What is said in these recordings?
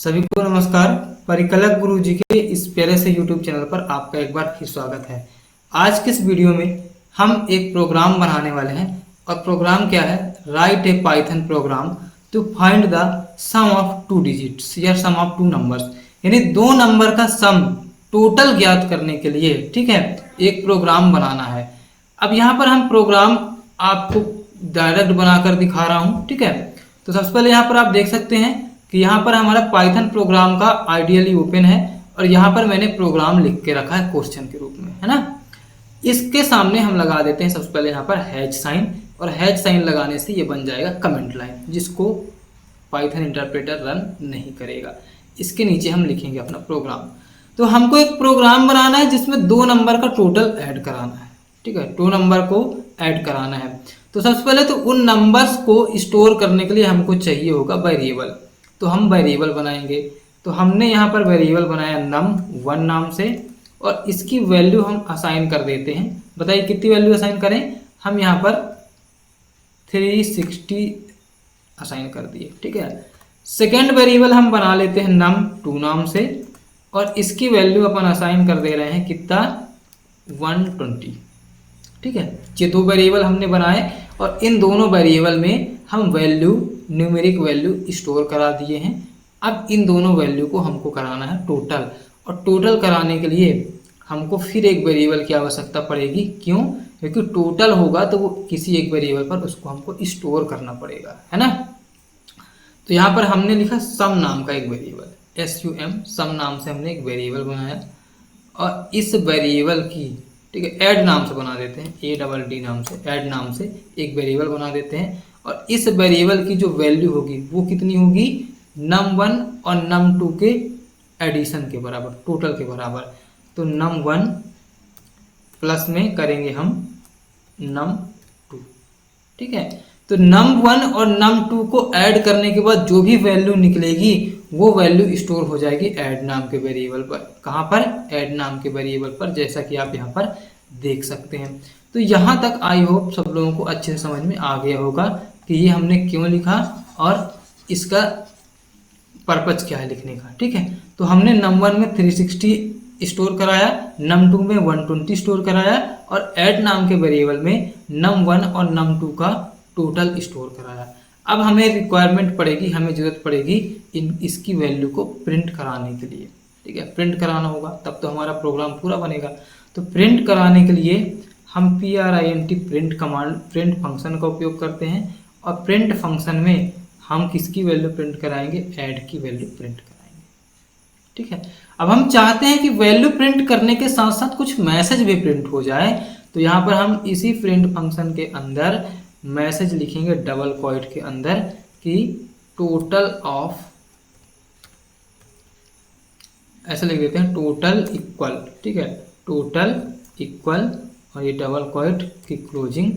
सभी को नमस्कार। परिकलक गुरु जी के इस प्यारे से YouTube चैनल पर आपका एक बार फिर स्वागत है। आज के इस वीडियो में हम एक प्रोग्राम बनाने वाले हैं और प्रोग्राम क्या है, write a Python program to find the sum of two digits या सम ऑफ टू नंबर्स, यानी दो नंबर का सम टोटल ज्ञात करने के लिए, ठीक है, एक प्रोग्राम बनाना है। अब यहाँ पर हम प्रोग्राम आपको डायरेक्ट बनाकर दिखा रहा हूँ, ठीक है। तो सबसे पहले यहाँ पर आप देख सकते हैं कि यहाँ पर हमारा पाइथन प्रोग्राम का आइडियली ओपन है और यहाँ पर मैंने प्रोग्राम लिख के रखा है क्वेश्चन के रूप में, है ना। इसके सामने हम लगा देते हैं सबसे पहले यहाँ पर हैश साइन, और हैश साइन लगाने से ये बन जाएगा कमेंट लाइन, जिसको पाइथन इंटरप्रेटर रन नहीं करेगा। इसके नीचे हम लिखेंगे अपना प्रोग्राम। तो हमको एक प्रोग्राम बनाना है जिसमें दो नंबर का टोटल ऐड कराना है, ठीक है, दो नंबर को ऐड कराना है। तो सबसे पहले तो उन नंबर्स को स्टोर करने के लिए हमको चाहिए होगा वेरिएबल, तो हम वेरिएबल बनाएंगे। तो हमने यहाँ पर वेरिएबल बनाया num1 नाम से, और इसकी वैल्यू हम असाइन कर देते हैं। बताइए कितनी वैल्यू असाइन करें, हम यहाँ पर 360 असाइन कर दिए, ठीक है। सेकेंड वेरिएबल हम बना लेते हैं num2 नाम से, और इसकी वैल्यू अपन असाइन कर दे रहे हैं कितना, 120, ठीक है। ये दो वेरिएबल हमने बनाए और इन दोनों वेरिएबल में हम वैल्यू, न्यूमेरिक वैल्यू स्टोर करा दिए हैं। अब इन दोनों वैल्यू को हमको कराना है टोटल, और टोटल कराने के लिए हमको फिर एक वेरिएबल की आवश्यकता पड़ेगी। क्यों? क्योंकि टोटल होगा तो वो किसी एक वेरिएबल पर उसको हमको स्टोर करना पड़ेगा, है ना। तो यहाँ पर हमने लिखा सम नाम का एक वेरिएबल, SUM, सम नाम से हमने एक वेरिएबल बनाया, और इस वेरिएबल की, ठीक है, ऐड नाम से बना देते हैं, ADD नाम से, ऐड नाम से एक वेरिएबल बना देते हैं। और इस वेरिएबल की जो वैल्यू होगी वो कितनी होगी, num1 और num2 के एडिशन के बराबर, टोटल के बराबर। तो num1 प्लस में करेंगे हम num2, ठीक है। तो num1 और num2 को ऐड करने के बाद जो भी वैल्यू निकलेगी वो वैल्यू स्टोर हो जाएगी ऐड नाम के वेरिएबल पर। कहाँ पर? ऐड नाम के वेरिएबल पर, जैसा कि आप यहाँ पर देख सकते हैं। तो यहाँ तक आई होप सब लोगों को अच्छे से समझ में आ गया होगा कि ये हमने क्यों लिखा और इसका पर्पज क्या है लिखने का, ठीक है। तो हमने num1 में 360 स्टोर कराया, num2 में 120 स्टोर कराया, और ऐड नाम के वेरिएबल में num1 और num2 का टोटल स्टोर कराया। अब हमें रिक्वायरमेंट पड़ेगी, हमें जरूरत पड़ेगी इसकी वैल्यू को प्रिंट कराने के लिए, ठीक है। प्रिंट कराना होगा तब तो हमारा प्रोग्राम पूरा बनेगा। तो प्रिंट कराने के लिए हम प्रिंट कमांड, प्रिंट फंक्शन का उपयोग करते हैं, और प्रिंट फंक्शन में हम किसकी वैल्यू प्रिंट कराएंगे, ऐड की वैल्यू प्रिंट कराएंगे, ठीक है। अब हम चाहते हैं कि वैल्यू प्रिंट करने के साथ साथ कुछ मैसेज भी प्रिंट हो जाए। तो यहाँ पर हम इसी प्रिंट फंक्शन के अंदर मैसेज लिखेंगे डबल क्वोट के अंदर कि टोटल ऑफ, ऐसा लिख देते हैं टोटल इक्वल, ठीक है, टोटल इक्वल, और ये डबल क्वोट की क्लोजिंग,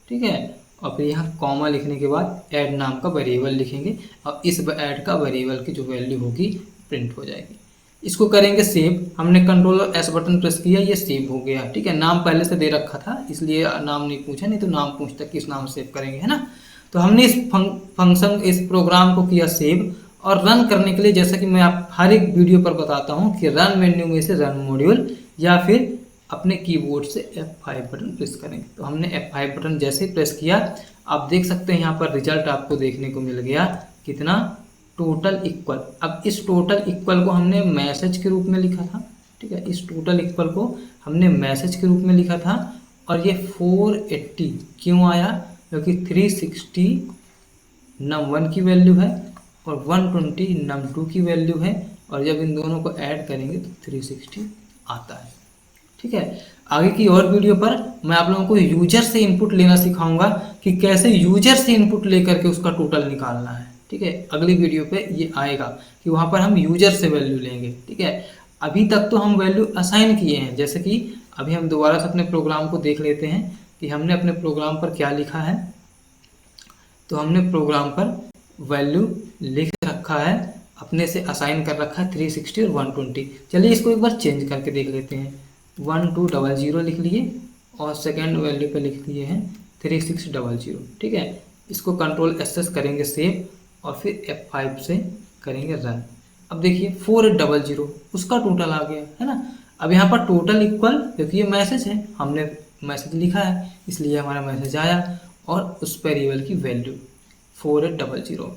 ठीक है। और फिर यहाँ कॉमा लिखने के बाद ऐड नाम का वेरिएबल लिखेंगे, और इस ऐड का वेरिएबल की जो वैल्यू होगी प्रिंट हो जाएगी। इसको करेंगे सेव। हमने Ctrl+S बटन प्रेस किया, ये सेव हो गया, ठीक है। नाम पहले से दे रखा था इसलिए नाम नहीं पूछा, नहीं तो नाम पूछता किस नाम से सेव करेंगे, है ना। तो हमने इस फंक्शन, इस प्रोग्राम को किया सेव, और रन करने के लिए जैसा कि मैं आप हर एक वीडियो पर बताता हूँ कि रन मेन्यू में से रन मॉड्यूल या फिर अपने कीबोर्ड से F5 बटन प्रेस करेंगे। तो हमने F5 बटन जैसे ही प्रेस किया, आप देख सकते हैं यहाँ पर रिजल्ट आपको देखने को मिल गया, कितना, टोटल इक्वल। अब इस टोटल इक्वल को हमने मैसेज के रूप में लिखा था, ठीक है, इस टोटल इक्वल को हमने मैसेज के रूप में लिखा था, और ये 480 क्यों आया, क्योंकि 360 num1 की वैल्यू है और 120 num2 की वैल्यू है, और जब इन दोनों को ऐड करेंगे तो 360 आता है, ठीक है। आगे की और वीडियो पर मैं आप लोगों को यूजर से इनपुट लेना सिखाऊंगा कि कैसे यूजर से इनपुट लेकर के उसका टोटल निकालना है, ठीक है। अगली वीडियो पे ये आएगा कि वहाँ पर हम यूजर से वैल्यू लेंगे, ठीक है। अभी तक तो हम वैल्यू असाइन किए हैं, जैसे कि अभी हम दोबारा से अपने प्रोग्राम को देख लेते हैं कि हमने अपने प्रोग्राम पर क्या लिखा है। तो हमने प्रोग्राम पर वैल्यू लिख रखा है, अपने से असाइन कर रखा है 360 और 120। चलिए इसको एक बार चेंज करके देख लेते हैं। 1200 लिख लिए और सेकेंड वैल्यू पे लिख दिए हैं 3600, ठीक है। इसको Ctrl+S करेंगे सेव, और फिर F5 से करेंगे रन। अब देखिए 4800 उसका टोटल आ गया है ना। अब यहाँ पर टोटल इक्वल, क्योंकि ये मैसेज है, हमने मैसेज लिखा है इसलिए हमारा मैसेज आया, और उस वेरिएबल की वैल्यू 4800।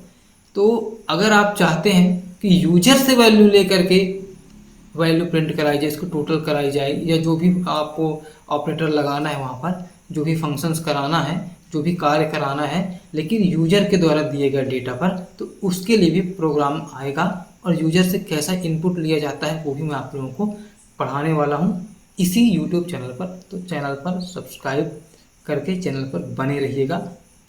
तो अगर आप चाहते हैं कि यूजर से वैल्यू लेकर के वैल्यू प्रिंट कराई जाए, इसको टोटल कराई जाए, या जो भी आपको ऑपरेटर लगाना है वहाँ पर, जो भी फंक्शंस कराना है, जो भी कार्य कराना है, लेकिन यूजर के द्वारा दिए गए डेटा पर, तो उसके लिए भी प्रोग्राम आएगा। और यूजर से कैसा इनपुट लिया जाता है वो भी मैं आप लोगों को पढ़ाने वाला हूँ इसी यूट्यूब चैनल पर। तो चैनल पर सब्सक्राइब करके चैनल पर बने रहिएगा।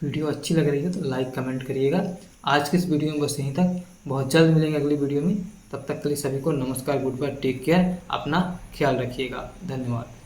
वीडियो अच्छी लग रही है तो लाइक कमेंट करिएगा। आज के इस वीडियो में बस यहीं तक, बहुत जल्द मिलेंगे अगली वीडियो में। तब तक के लिए सभी को नमस्कार, गुड बाय, टेक केयर, अपना ख्याल रखिएगा, धन्यवाद।